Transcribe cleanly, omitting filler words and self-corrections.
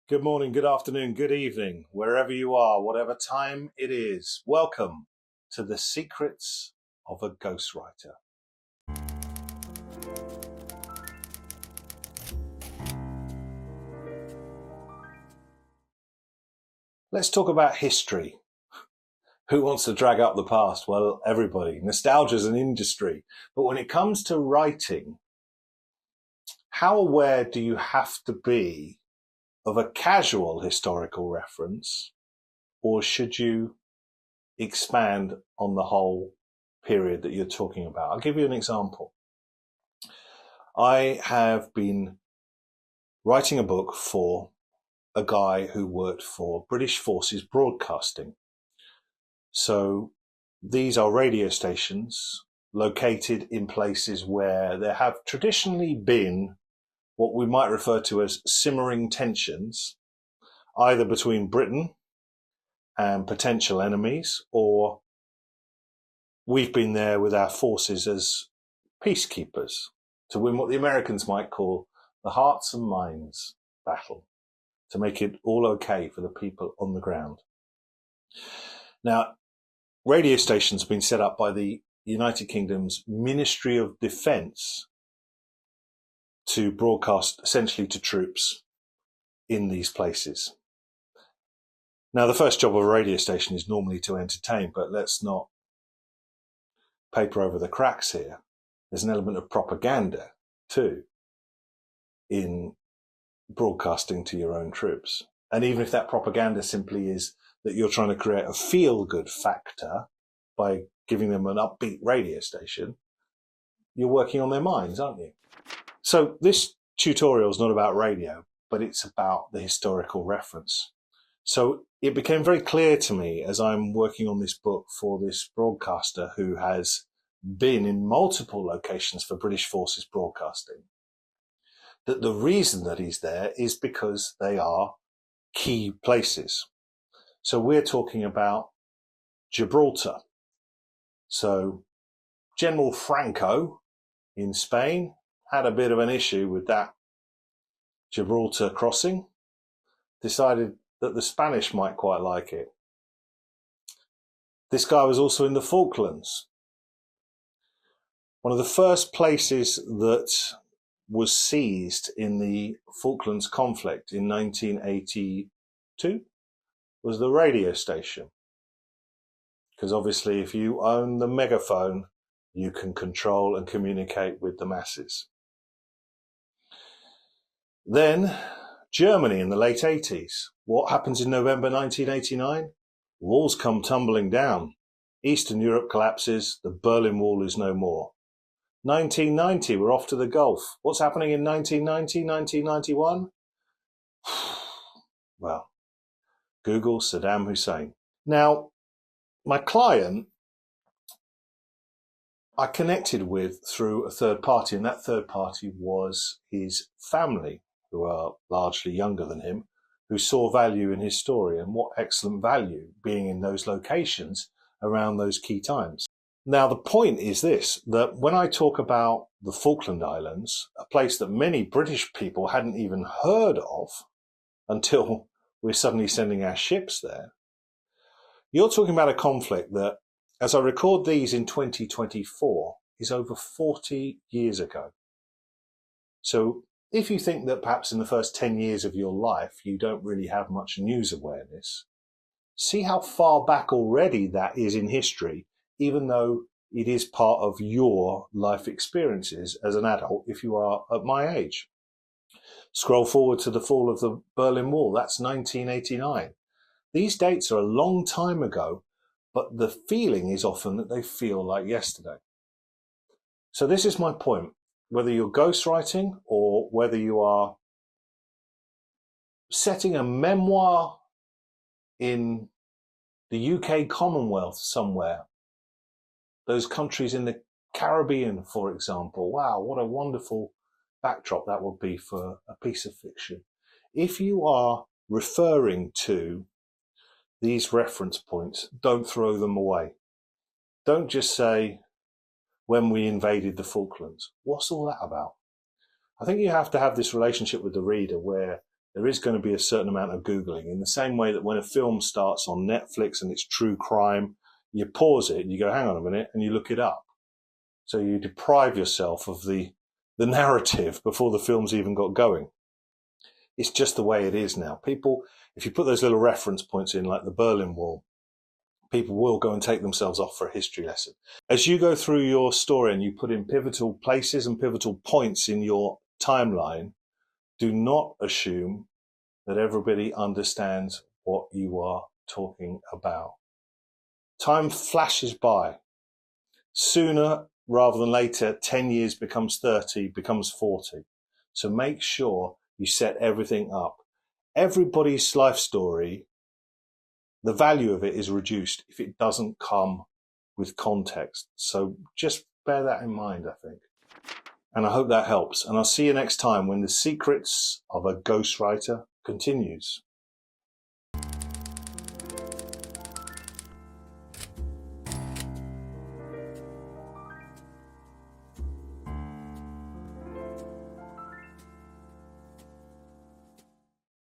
Good morning, good afternoon, good evening, wherever you are, whatever time it is. Welcome to the Secrets of a Ghostwriter. Let's talk about history. Who wants to drag up the past? Well, everybody. Nostalgia is an industry. But when it comes to writing, how aware do you have to be of a casual historical reference, or should you expand on the whole period that you're talking about? I'll give you an example. I have been writing a book for a guy who worked for British Forces Broadcasting. So these are radio stations located in places where there have traditionally been what we might refer to as simmering tensions, either between Britain and potential enemies, or we've been there with our forces as peacekeepers to win what the Americans might call the hearts and minds battle, to make it all okay for the people on the ground. Now, radio stations have been set up by the United Kingdom's Ministry of Defence to broadcast essentially to troops in these places. Now, the first job of a radio station is normally to entertain, but let's not paper over the cracks here. There's an element of propaganda too in broadcasting to your own troops. And even if that propaganda simply is that you're trying to create a feel-good factor by giving them an upbeat radio station, you're working on their minds, aren't you? So this tutorial is not about radio, but it's about the historical reference. So it became very clear to me as I'm working on this book for this broadcaster who has been in multiple locations for British Forces Broadcasting, that the reason that he's there is because they are key places. So we're talking about Gibraltar. So General Franco in Spain had a bit of an issue with that Gibraltar crossing, decided that the Spanish might quite like it. This guy was also in the Falklands. One of the first places that was seized in the Falklands conflict in 1982 was the radio station. Because obviously if you own the megaphone, you can control and communicate with the masses. Then Germany in the late 80s. What happens in November 1989? Walls come tumbling down. Eastern Europe collapses. The Berlin Wall is no more. 1990, we're off to the Gulf. What's happening in 1990, 1991? Well, Google Saddam Hussein. Now, my client I connected with through a third party, and that third party was his family, who are largely younger than him, who saw value in his story, and what excellent value being in those locations around those key times. Now, the point is this, that when I talk about the Falkland Islands, a place that many British people hadn't even heard of until we're suddenly sending our ships there, you're talking about a conflict that, as I record these in 2024, is over 40 years ago. So if you think that perhaps in the first 10 years of your life you don't really have much news awareness, see how far back already that is in history, even though it is part of your life experiences as an adult if you are at my age. Scroll forward to the fall of the Berlin Wall, that's 1989. These dates are a long time ago, but the feeling is often that they feel like yesterday. So this is my point. Whether you're ghostwriting or whether you are setting a memoir in the UK Commonwealth somewhere, those countries in the Caribbean, for example, wow, what a wonderful backdrop that would be for a piece of fiction. If you are referring to these reference points, don't throw them away. Don't just say, when we invaded the Falklands. What's all that about? I think you have to have this relationship with the reader where there is going to be a certain amount of Googling, in the same way that when a film starts on Netflix and it's true crime, you pause it and you go, hang on a minute, and you look it up. So you deprive yourself of the narrative before the film's even got going. It's just the way it is now. People, if you put those little reference points in, like the Berlin Wall, people will go and take themselves off for a history lesson. As you go through your story and you put in pivotal places and pivotal points in your timeline, do not assume that everybody understands what you are talking about. Time flashes by. Sooner rather than later, 10 years becomes 30, becomes 40. So make sure you set everything up. Everybody's life story, the value of it is reduced if it doesn't come with context. So just bear that in mind, I think. And I hope that helps. And I'll see you next time when The Secrets of a Ghostwriter continues.